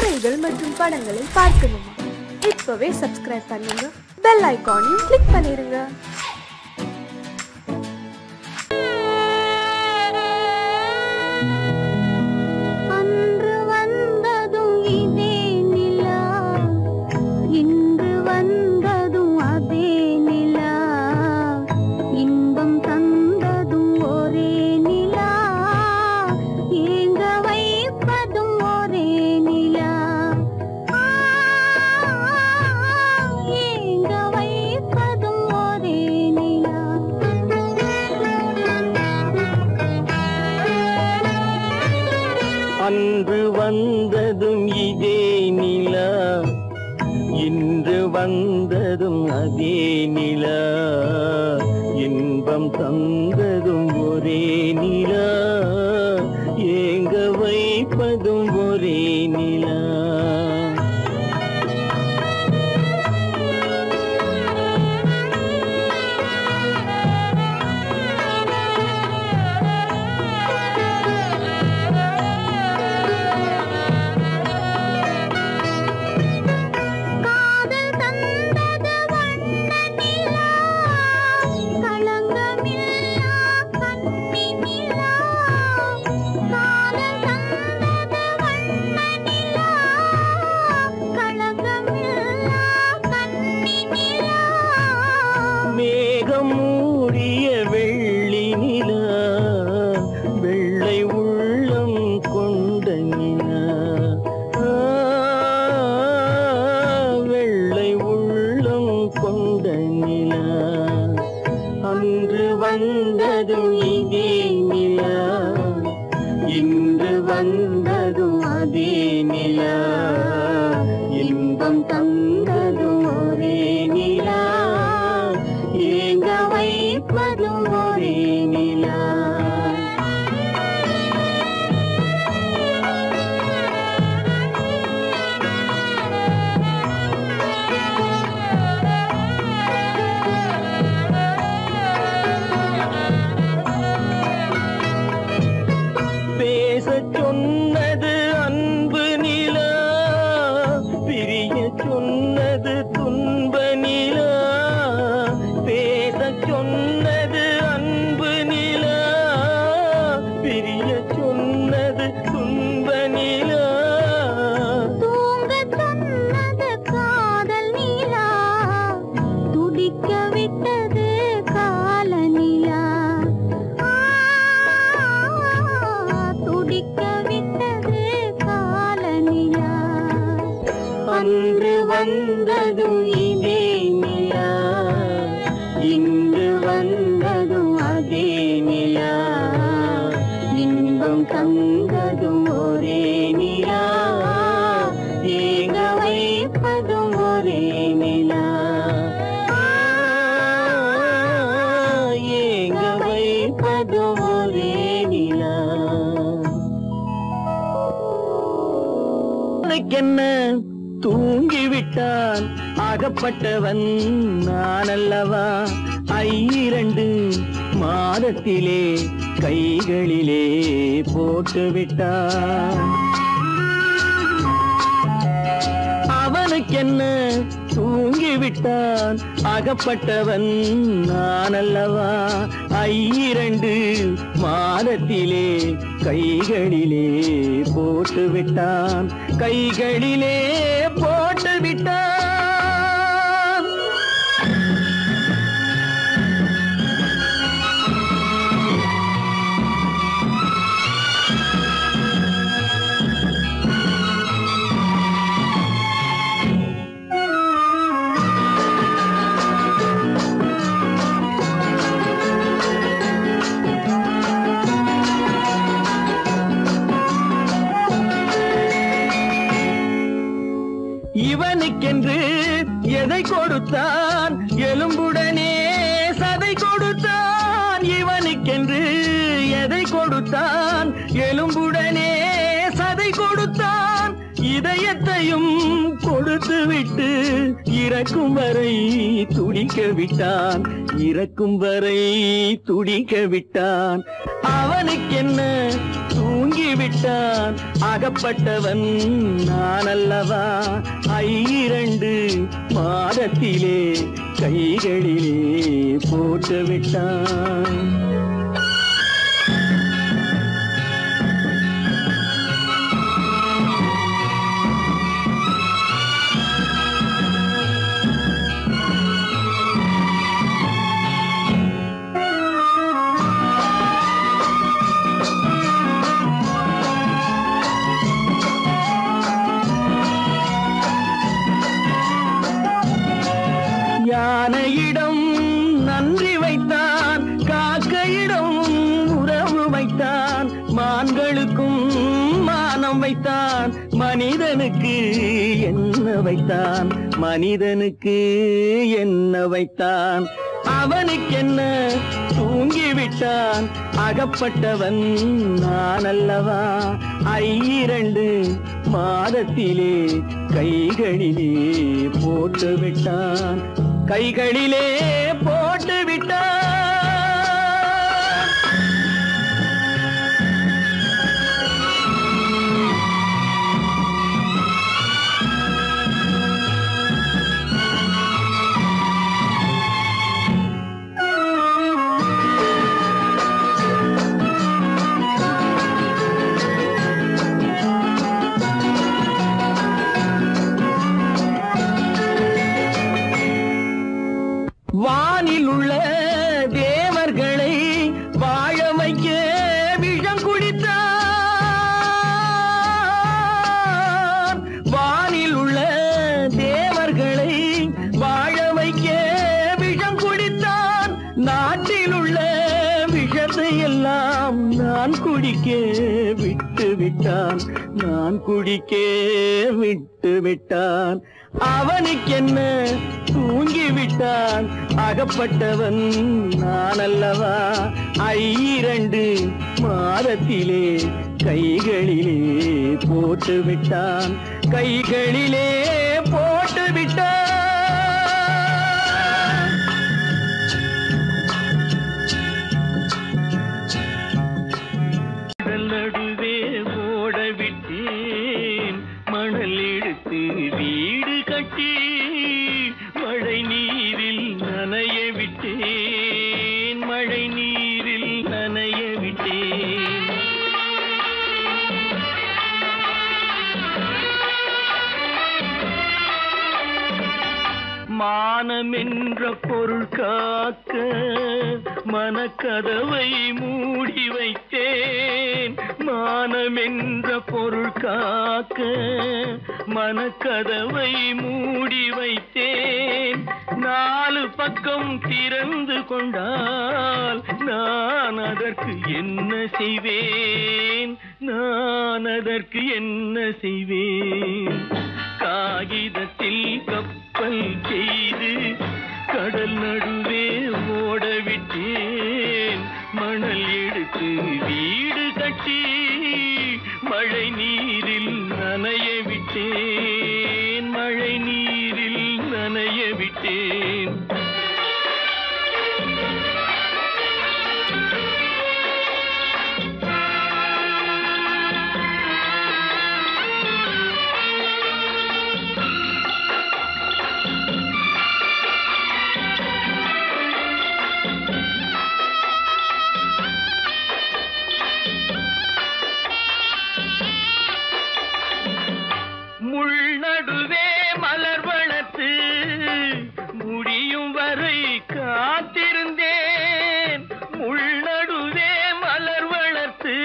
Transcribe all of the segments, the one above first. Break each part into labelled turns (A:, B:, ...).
A: கதைகள் மற்றும் படங்களை பார்க்கணுமா? இப்பவே சப்ஸ்கிரைப் பண்ணுங்க, பெல் ஐகானையும் கிளிக் பண்ணிருங்க.
B: அன்று வந்ததும் இதே நிலா, இன்று வந்ததும் அதே நிலா, இன்பம் தந்ததும் ஒரே நிலா, ஏங்க வைப்பதும் ஒரே நிலா. மேகம் மூடிய வெள்ளி நிலா, வெள்ளை உள்ளம் கொண்ட நிலா, வெள்ளை உள்ளம் கொண்ட நிலா. அன்று வந்ததும் இதே நிலா, இன்று வந்ததும் அதே நிலா, இன்பம் தந்ததும் ஒரே நிலா, ஏங்க வைப்பதும் ஒரே நிலா. பேசச் சொன்னது அன்பு நிலா, பிரிய சொன்னது துன்ப நிலா. பேசச் சொன்னது அன்பு நிலா, பிரிய சொன்னது துன்ப நிலா.
C: தூங்க சொன்னது காதல் நிலா, துடிக்க விட்டது கால நிலா, துடிக்க விட்டது கால நிலா.
B: அன்று வந்ததும் இதே நிலா, இன்று வந்ததும் அதே நிலா, இன்பம் தந்ததும் ஒரே நிலா, ஏங்க வைப்பதும் ஒரே நிலா, ஏங்க வைப்பதும் ஒரே நிலா. என்ன தூங்கிவிட்டான் அகப்பட்டவன் நான் அல்லவா, 2 மாதத்திலே கைகளிலே போட்டுவிட்டான். அவனுக்கென்ன தூங்கிவிட்டான் அகப்பட்டவன் நான் அல்லவா, 2 மாதத்திலே கைகளிலே போட்டுவிட்டான், கைகளிலே போட்டுவிட்டான். இவனுக்கென்று எதை கொடுத்தான், எலும்புடனே சதை கொடுத்தான். இவனுக்கென்று எதை கொடுத்தான், எலும்புடனே சதை கொடுத்தான். இதயத்தையும் கொடுத்து விட்டு இறக்கும் வரை துடிக்க விட்டான், இறக்கும் வரை துடிக்க விட்டான். அவனுக்கென்ன தூங்கிவிட்டான் அகப்பட்டவன் நான் அல்லவா 2 மாதத்திலே கைகளிலே போட்டு விட்டான். யானையிடம் நன்றி வைத்தான், காக்கையிடம் உறவு வைத்தான், மான்களுக்கும் மானம் வைத்தான், மனிதனுக்கு என்ன வைத்தான், மனிதனுக்கு என்ன வைத்தான். அவனுக்கென்ன தூங்கிவிட்டான், அகப்பட்டவன் நான் அல்லவா 2 மாதத்திலே கைகளிலே போட்டு விட்டான், கைகளிலே போட்டு விட்டான். வானில் உள்ள தேவர்களை வாழ வைக்க விஷம் குடித்தான். வானில் உள்ள தேவர்களை வாழ வைக்க விஷம் குடித்தான். நாட்டில் உள்ள விஷத்தை எல்லாம் நான் குடிக்க விட்டு விட்டான், நான் குடிக்க விட்டு விட்டான். அவனுக்கென்ன தூங்கிவிட்டான், அகப்பட்டவன் நான் அல்லவா 2 மாதத்திலே கைகளிலே போட்டு விட்டான், கைகளிலே போட்டு விட்டான். நடுவே ஓட விட்டேன், மணல் எடுத்து வீடு கட்டி மழை நீரில் நனைய விட்டேன், மழை நீரில் நனைய விட்டேன். மானம் என்ற பொருள் காக்க மனக்கதவை மூடி வைத்தேன், மானம் என்ற பொருள் காக்க மனக்கதவை மூடி வைத்தேன். 4 பக்கம் திறந்து கொண்டால் நான் அதற்கு என்ன செய்வேன், நான் அதற்கு என்ன செய்வேன். காகிதத்தில் கப்பல் செய்து கடல் நடுவே ஓட விட்டேன், மணல் எடுத்து வீடு கட்டி மழை நீரில் நனைய விட்டேன், மழை நீரில் நனைய விட்டேன். முள்நடுவே மலர் வளர்த்து முடியும் வரை காத்திருந்தேன், முள்நடுவே மலர் வளர்த்து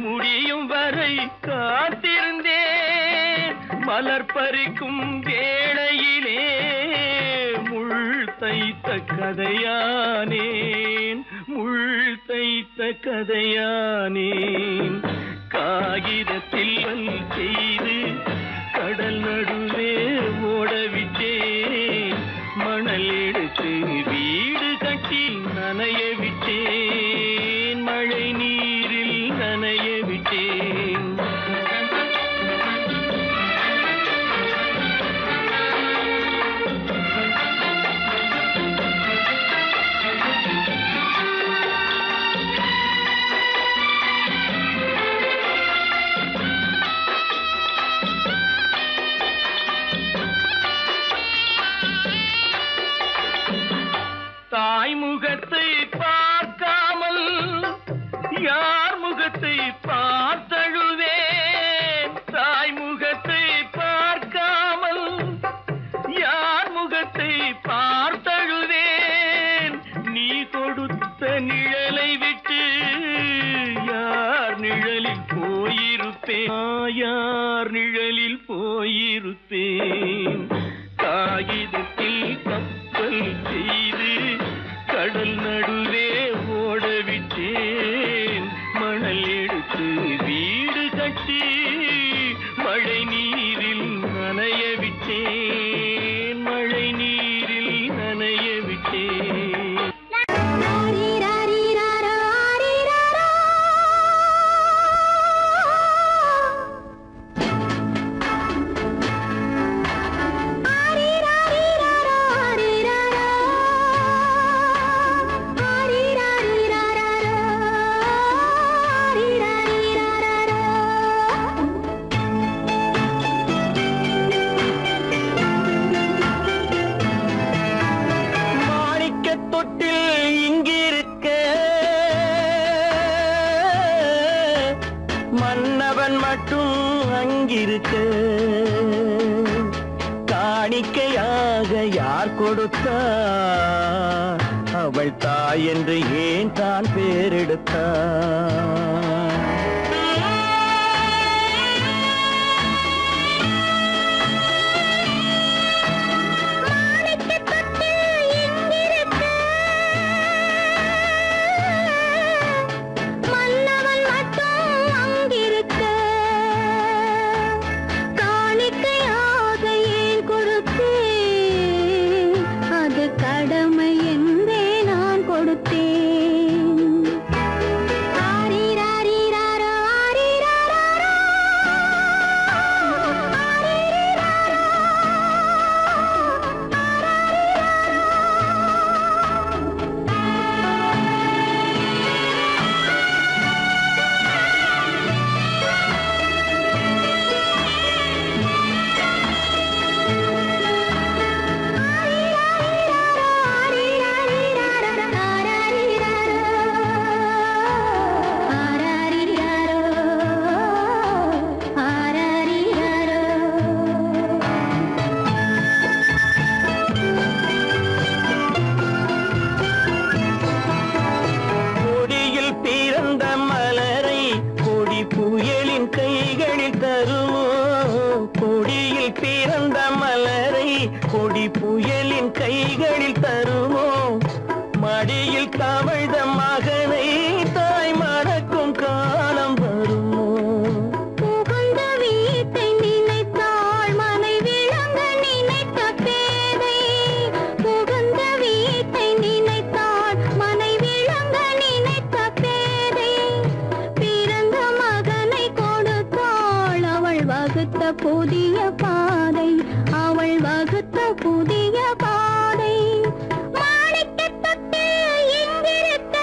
B: முடியும் வரை காத்திருந்தேன். மலர் பறிக்கும் வேளையிலே முள் தைத்த கதையானேன், முள் தைத்த கதையானேன். காகிதத்தில் செய்து கடல் நடுவே ஓடவிட்டேன், மணல் எடுத்து வீடு கட்டி நனைய விட்டேன், மழை நீரில் நனைய விட்டேன். யார் நிழலில் போயிருப்பேன் காகிதத்தில் கப்பல் செய்து கடல் நடுவே ஓடவிட்டேன் மணல் எடுத்து வீடு கட்டி மழை நீரில் நனைய விட்டேன் மழை நீரில் நனைய விட்டேன் மன்னவன் மட்டும் அங்கிருக்க காணிக்கையாக யார் கொடுத்தார் அவள் தாய் என்று ஏன் தான் பேரெடுத்தார்
C: கடமை என்றே நான் கொடுத்தேன்.
B: கொடி புயலின் கைகளில் தருமோ மடியில் தவழ்ந்த மகனை தாய் மறக்கும் காலம் வருமோ
C: புகுந்த வீட்டை நினைத்தாள் மனை விளங்க நினைத்த பேதை புகுந்த வீட்டை நினைத்தாள் மனை விளங்க நினைத்த பேதை பிறந்த மகனை கொடுத்தாள் அவள் வகுத்த புதிய பாதை அவள் வகுத்த புதிய பாதை மாணிக்க தொட்டு எங்கிருக்க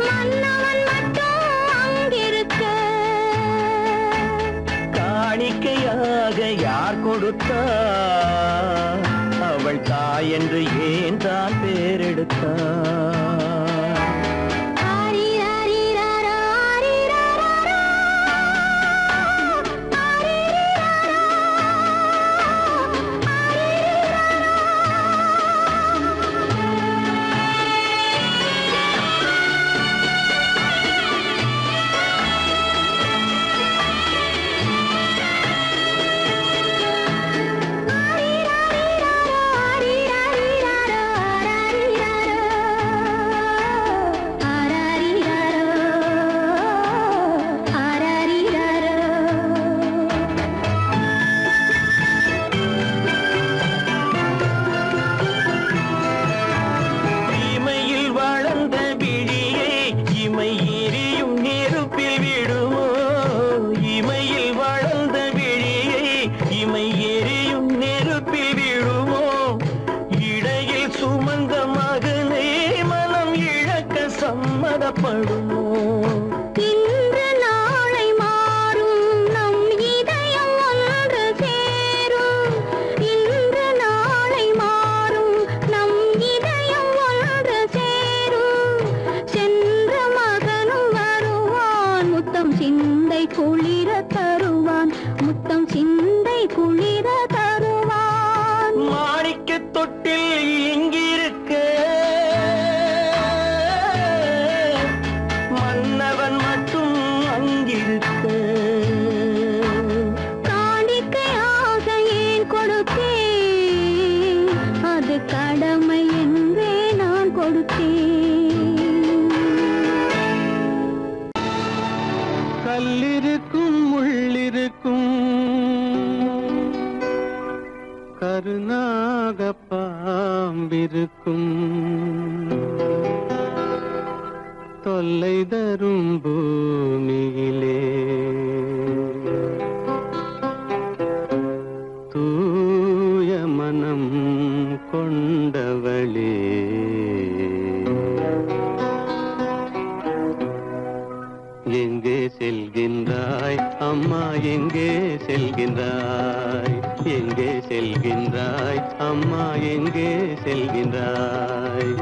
C: மன்னவன் மட்டும் அங்கிருக்க
B: காணிக்கையாக யார் கொடுத்தார் அவள் தாய் என்று ஏன் தான் பேரெடுத்தார் சம்மதப்படுமோ
C: இன்று நாளை மாறும் நம் இதயம் ஒன்று சேரும் இன்று நாளை மாறும் நம் இதயம் ஒன்று சேரும் சென்ற மகனும் வருவான் முத்தம் சிந்தை குளிர தருவான் முத்தம் சிந்தை குளிர தருவான்
B: மாணிக்க தொட்டில் இங்கிருக்க மன்னவன் மட்டும்
D: கல்லிருக்கும் முள்ளிருக்கும் கருநாக பாம்பிருக்கும் தொல்லை தரும் பூமியிலே தூய மனம் கொண்டவளே எங்கே செல்கின்றாய் அம்மா எங்கே செல்கின்றாய் எங்கே செல்கின்றாய் அம்மா எங்கே செல்கின்றாய்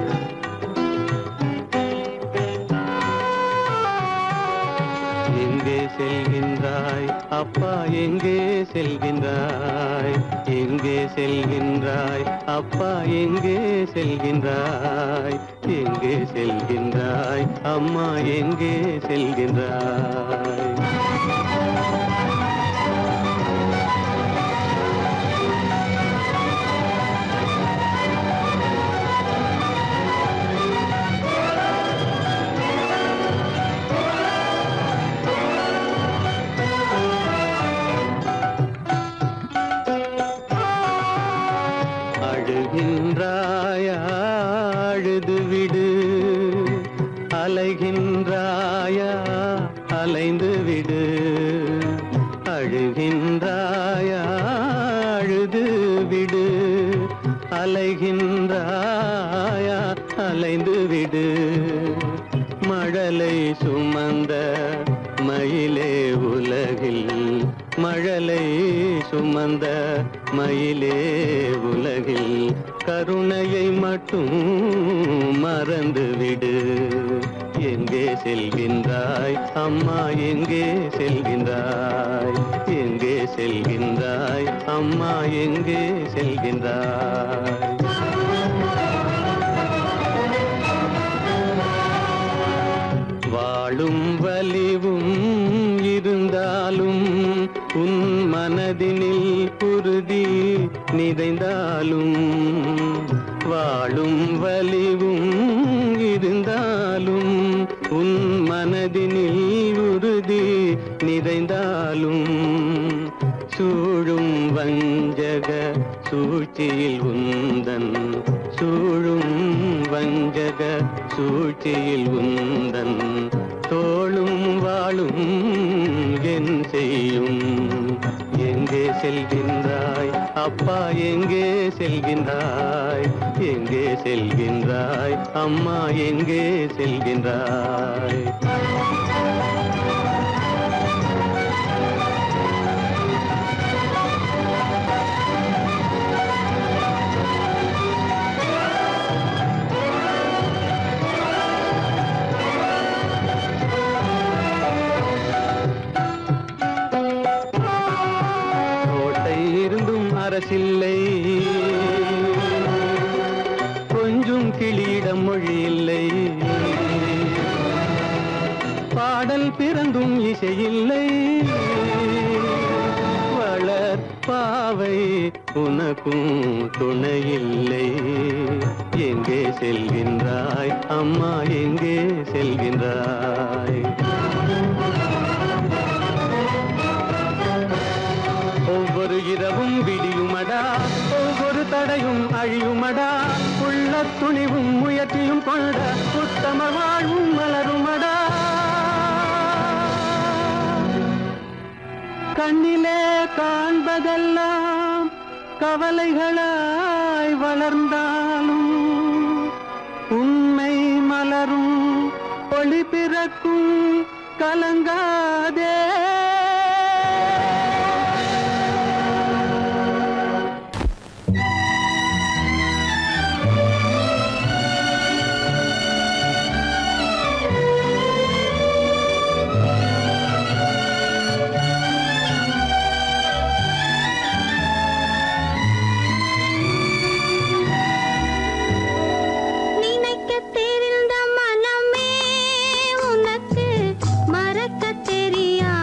D: எங்கே செல்கின்றாய் அப்பா எங்கே செல்கின்றாய் எங்கே செல்கின்றாய் அப்பா எங்கே செல்கின்றாய் எங்கே செல்கின்றாய் அம்மா எங்கே செல்கின்றாய் அழுகின்றாயா அழுது விடு அலைகின்றாயா அலைந்து விடு அழுகின்றாயா அழுது விடு அலைகின்றாயா அலைந்து விடு மழலை சுமந்த மயிலே உலகில் மழலை சுமந்த மயிலே உலகில் கருணையை மட்டும் மறந்துவிடு எங்கே செல்கின்றாய் அம்மா எங்கே செல்கின்றாய் எங்கே செல்கின்றாய் அம்மா எங்கே செல்கின்றாய் வாழும் வலிவும் இருந்தாலும் உன் மனதினில் உறுதி நிறைந்தாலும் வாழும் வலிவும் இருந்தாலும் உன் மனதினில் உறுதி நிறைந்தாலும் சூழும் வஞ்சக சூழ்ச்சியில் உந்தன் சூழும் வஞ்சக சூழ்ச்சியில் உந்தன் தோளும் வாழும் என் செய்யும் எங்கே செல்கின்றாய் அப்பா எங்கே செல்கின்றாய் எங்கே செல்கின்றாய் அம்மா எங்கே செல்கின்றாய் அரசில்லை கொஞ்சம் கிளியிடம் மொழி இல்லை பாடல் பிறந்தும் இசையில்லை வளர் பாவை உனக்கும் துணையில்லை எங்கே செல்கின்றாய் அம்மா எங்கே செல்கின்றாய் ஒவ்வொரு இரவும் விடியுமடா ஒவ்வொரு தடையும் அழியுமடா உள்ள துணிவும் முயற்சியும் கொண்ட உத்தம வாழ்வும் மலருமடா கண்ணிலே காண்பதெல்லாம் கவலைகளாய் வளர்ந்தாலும் உண்மை மலரும் ஒளி பிறக்கும் கலங்காதே
C: தெரிந்த மனமே உனக்கு மறக்க தெரியா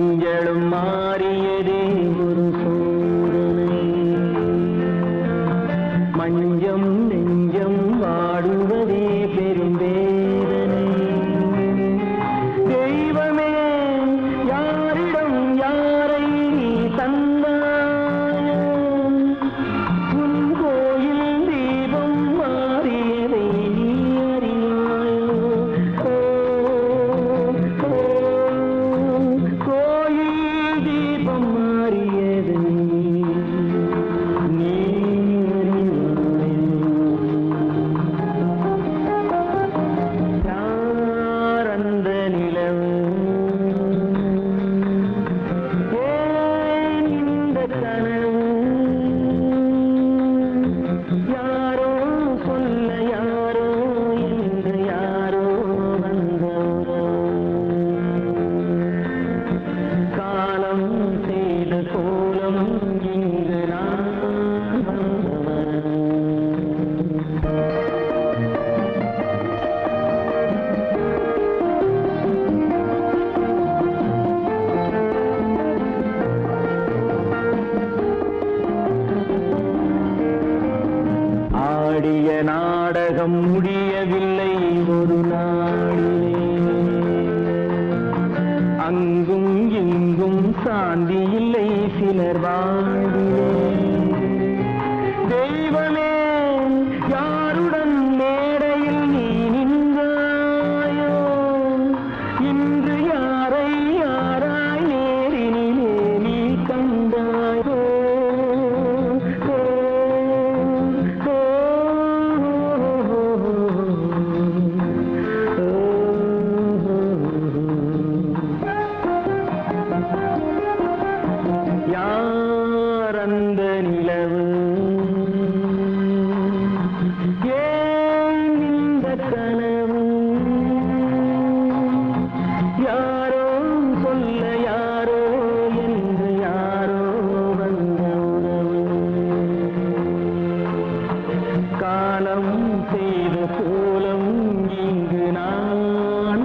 B: மஞ்சளும் மாறியதே ஒரு சோதனை மஞ்சம் நெஞ்சம் வாடுவதே பெரும் வேதனை தெய்வமே யாரிடம் யாரை நீ தந்தாயோ உன் கோயில் தீபம் மாறியதை நீ அறியாயோ கோயில் தீபம் மாறியதை நீ யார் அந்த நிலவு ஏன் இந்த கனவு யாரோ சொல்ல யாரோ என்று யாரோ வந்த காலம் செய்த கோலம் இங்கு நான் வந்தவன் ஆடிய நாடகம் முடியவில்லை ஒரு நாளிலே அங்கும் இங்கும் சாந்தி இல்லை சிலர் வாழ்விலே தெய்வமே யாருடன் மேடையில் நீ நின்றாயோ இன்று யாரை யாராய் நேரினிலே நீ கண்டாயோ யார் அந்த நிலவு ஏன் இந்த கனவு யாரோ சொல்ல யாரோ என்று யாரோ வந்த உறவு காலம் செய்த கோலம் இங்கு நான்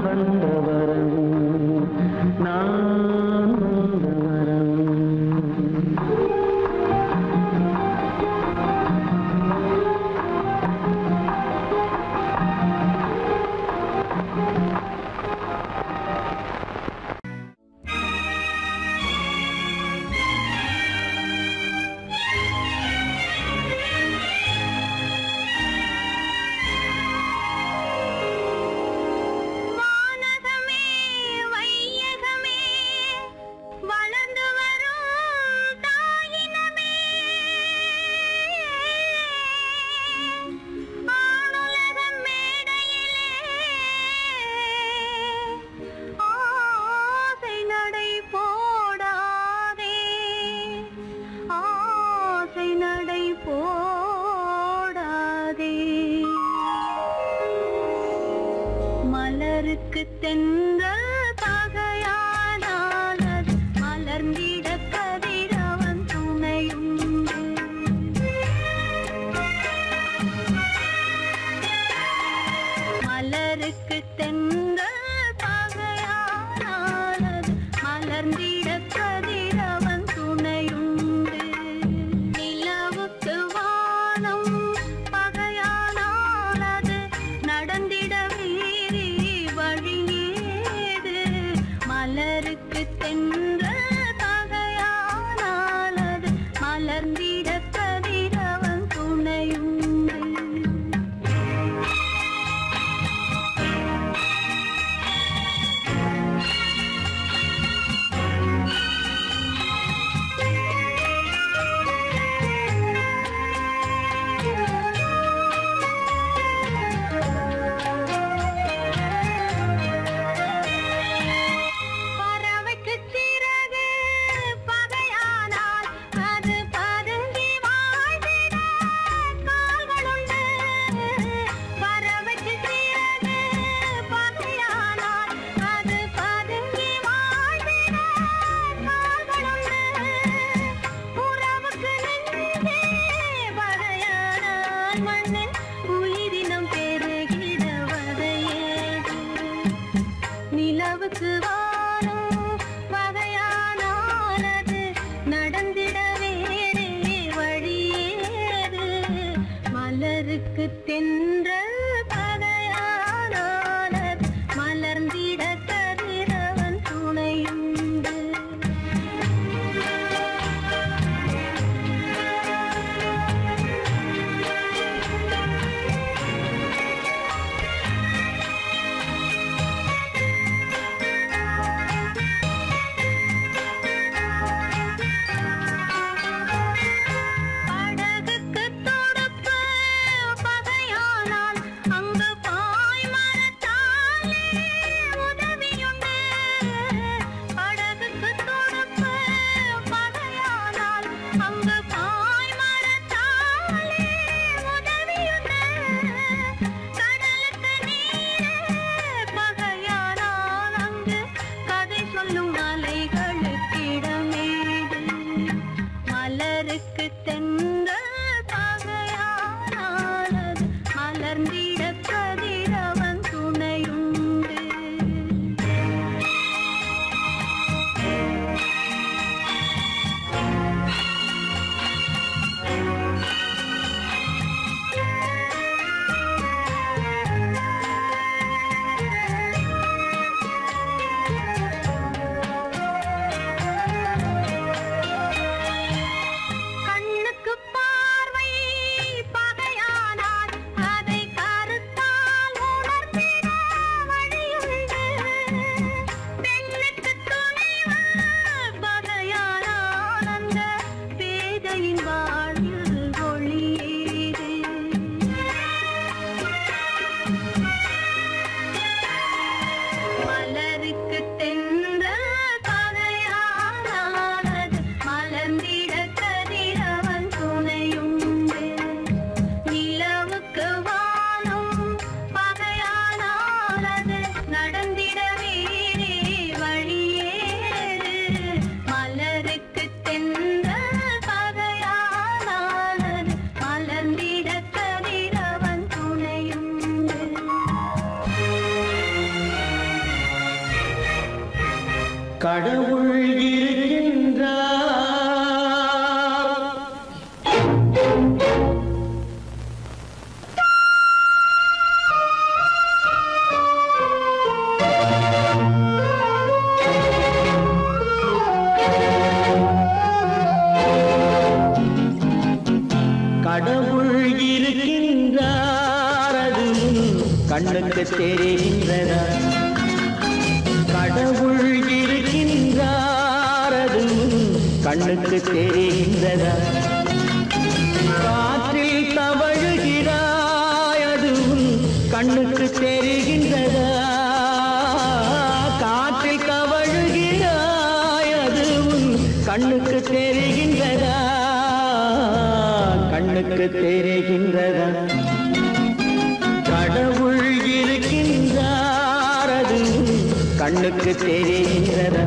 B: வந்த வரவு நான் வந்த வரவு
C: வானகமே வையகமே வளர்ந்து வரும் தாயினமே ஆணுலக மேடையிலே ஆசை நடை போடாதே ஆசை நடை போடாதே மலருக்கு தென்றல் பகையானால் அது மலர்ந்திட கதிரவன் துணையுண்டு மலருக்கு தென்றல் பகையானால் அது மலர்ந்திட கதிரவன் துணையுண்டு நிலவுக்கு வானம் பகையானால் அது நடந்திட வீரி வழியே மலருக்கு தென்றல் பகையானானது மலர்ந்திட கதிரவன் துணையுண்டு. படகுக்கு தொடுப்பு பகையானால் அங்கு பாய்மரத்தாலே உதவியுண்டு. படகுக்கு தொடுப்பு பகையானால் அங்கு பாய்மரத்தாலே உதவியுண்டு. கடலுக்கு நீரே பகையானால் அங்கு கதை சொல்லும் அலைகளுக்கு இடமேது. மலருக்கு தென்றல் பகையானானது மலர்ந்திட கதிரவன் துணையுண்டு. கண்ணுக்கு பார்வை பகையானால் அதை கருத்தால் உணர்த்திட வழியுண்டு. பெண்ணுக்கு துணைவு பகையானால் அந்த பேதையின் வாழ்வில் ஒளியேது. மலருக்கு தென்றல் பகையானானது மலர்ந்திட கதிரவன் துணையுண்டு. நிலவுக்கு வானம் பகையானானது நடந்திட வேறே வழியேது. மலருக்கு தென்றல் பகையானானது மலர்ந்திட கதிரவன் துணையுண்டு.
B: கடவுள் இருக்கின்றார். கடவுள் இருக்கின்றார், அது கண்ணுக்கு தெரிகின்றதா? கடவுள் இருக்கின்றார், அது கண்ணுக்கு தெரிகின்றதா? காற்றில் தவழுகிறாய், அது கண்ணுக்கு தெரிகின்றதா? காற்றில் தவழுகிறாய், அது கண்ணுக்கு தெரிகின்றதா? கண்ணுக்கு தெரிகின்றதா? கடவுள் இருக்கின்றார், அது கண்ணுக்கு தெரிகின்றதா?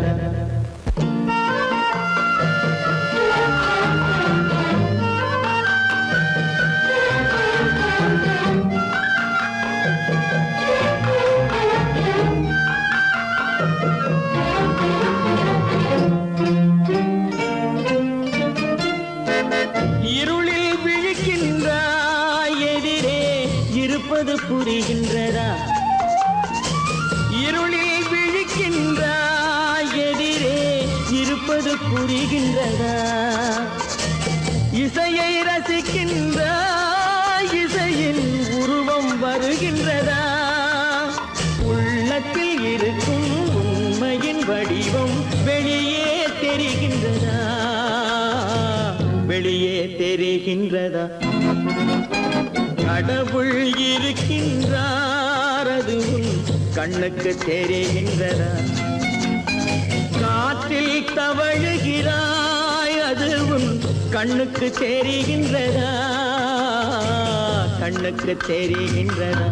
B: இருளில் விழிக்கின்றாய், எதிரே இருப்பது புரிகின்றதா? இருளில் விழிக்கின்றாய், எதிரே இருப்பது புரிகின்றதா? இசையை ரசிக்கின்றாய், இசையின் உருவம் வருகின்றதா? உள்ளத்தில் இருக்கும் உண்மையின் வடிவம் வெளியே தெரிகின்றதா? வெளியே தெரிகின்றதா? கடவுள் இருக்கின்றார், அது கண்ணுக்கு தெரிகின்றதா? காற்றில் தவழுகிறாய், அது கண்ணுக்கு தெரிகின்றதா? கண்ணுக்கு தெரிகின்றதா?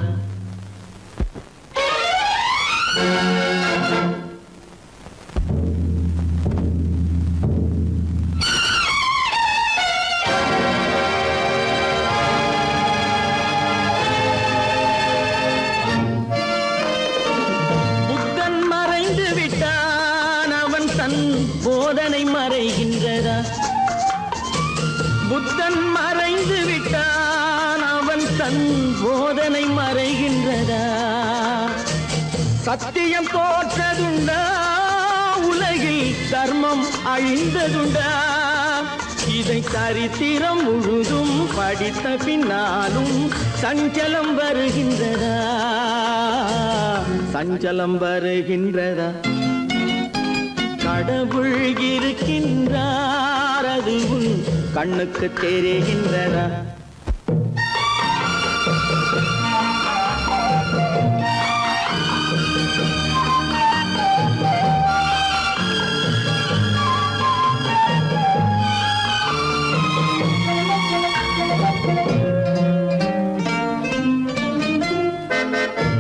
B: புத்தன் மறைந்து விட்டான், அவன் தன் போதனை மறைகின்றதா? புத்தன் மறைந்து விட்டான், அவன் தன் போதனை மறைகின்றதா? சத்தியம் தோற்றதுண்டா? உலகில் தர்மம் அழிந்ததுண்டா? இதை சரித்திரம் முழுதும் படித்த பின்னாலும் சஞ்சலம் வருகின்றதா? சஞ்சலம் வருகின்றதா? கடவுள் இருக்கின்றார், அது உன் கண்ணுக்கு தெரிகின்றதா?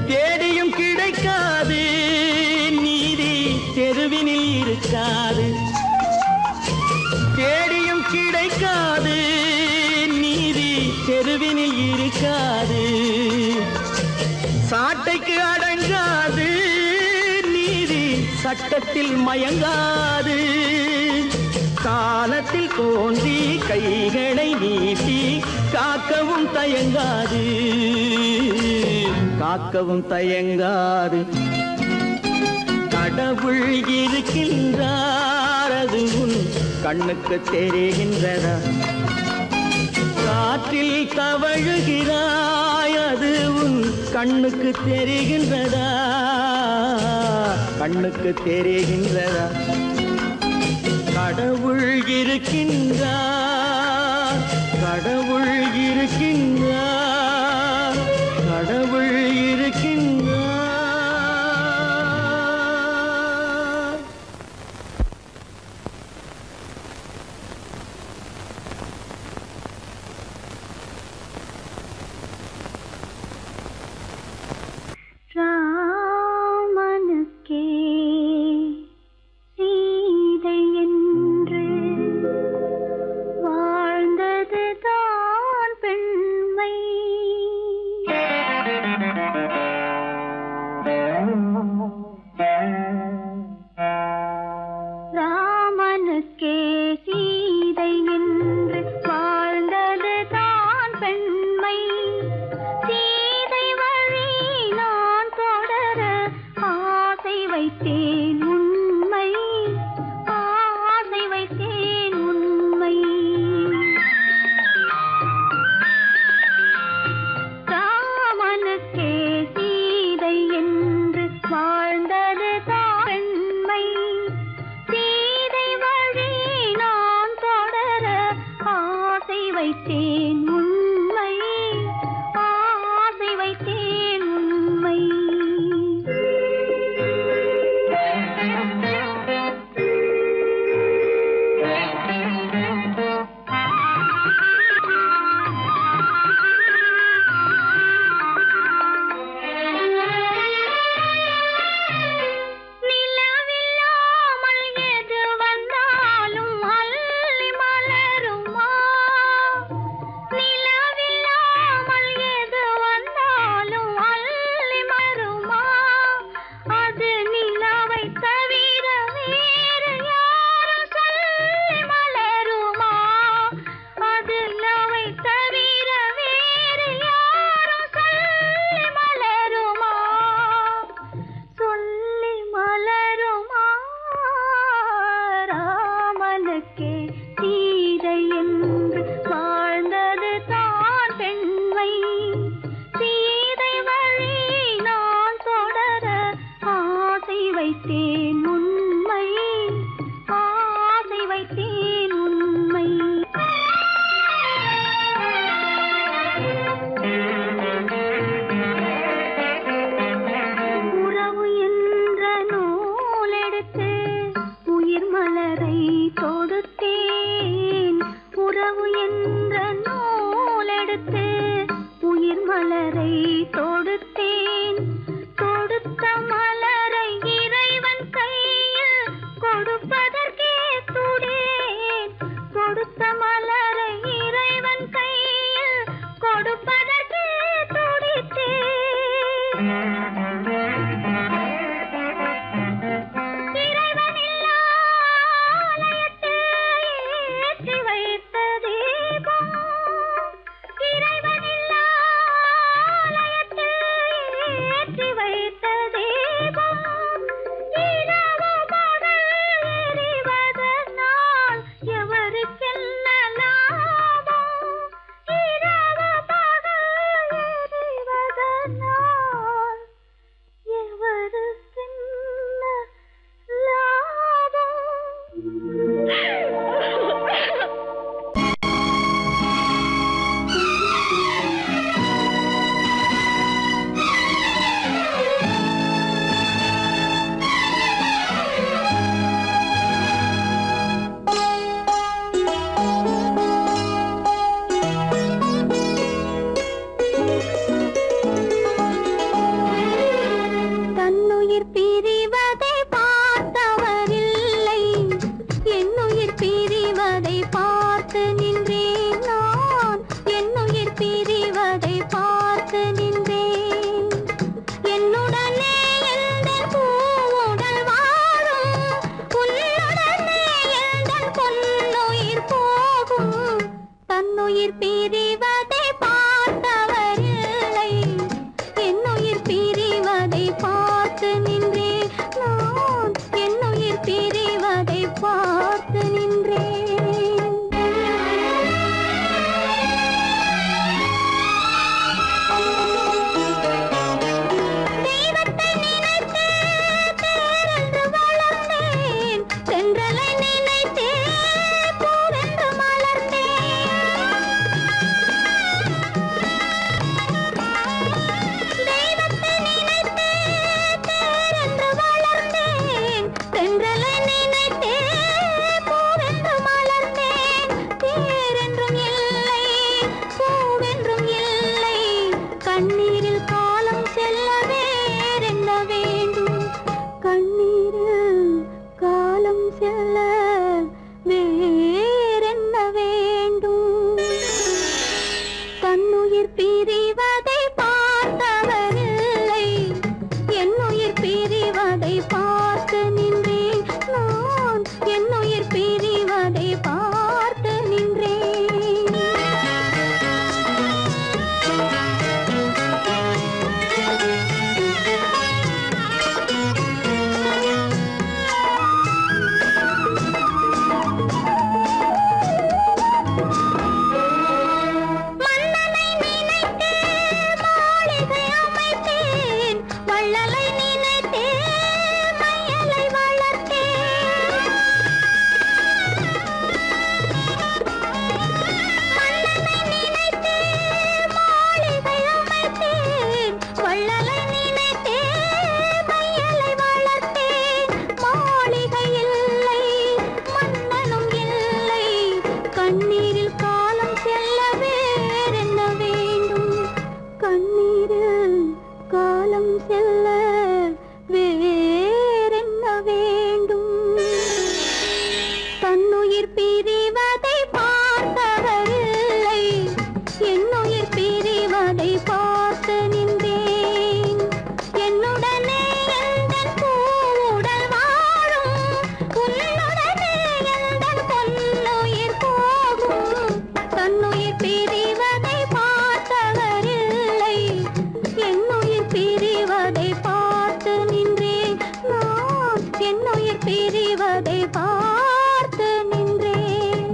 B: தேடியும் கிடைக்காது நீதி தெருவினில் இருக்காது. தேடியும் கிடைக்காது நீதி தெருவினில் இருக்காது. சாட்டைக்கு அடங்காது நீதி சட்டத்தில் மயங்காது. காலத்தில் தோன்றி கைகளை நீட்டி காக்கவும் தயங்காது. காக்கவும் தயங்காது. கடவுள் இருக்கின்றார், அது உன் கண்ணுக்கு தெரிகின்றதா? காற்றில் தவழுகிறாய், அது உன் கண்ணுக்கு தெரிகின்றதா? கண்ணுக்கு தெரிகின்றதா? கடவுள் இருக்கின்றார், கடவுள் இருக்கின்றார், கடவுள் இருக்கின்றார்.
C: ராமனுக்கே சீதை என்று வாழ்ந்தது தான் பெண்மை. பொன்னுயிர் போகும் தன்னுயிர் பிரிவதை பார்த்தவரில்லை என்னுயிர் பிரிவதை பார்த்து நின்றேன் நான் என்னுயிர் பிரிவதை பார்த்து நின்றேன் கண்ணீரில் காலம் செல்ல வேறென்ன வேண்டும் கண்ணீரில் காலம் செல்ல வேறென்ன வேண்டும் தன்னுயிர் பிரிவதை பார்த்தவரில்லை என்னுயிர் பிரிவதை பார்த்து நின்றேன் நான் என்னுயிர் பிரிவதை பார்த்து நின்றேன் கண்ணீரில் காலம் செல்ல வேறென்ன வேண்டும் கண்ணீரில் காலம் செல்ல வேறென்ன வேண்டும் தன்னுயிர் பிரிவதை பார்த்தவரில்லை என்னுயிர் பிரிவதை பார்த்து நின்றேன் என்னுடனே எந்தன் பூவுடல் வாழும் உன்னுடனே எந்தன் பொன்னுயிர் தன்னுயிர் பிரிவதை பார்த்தவரில்லை என்னுயிர் பிரிவதை பார்த்து நின்றேன் நான் என்னுயிர் பிரிவதை பார்த்து நின்றேன்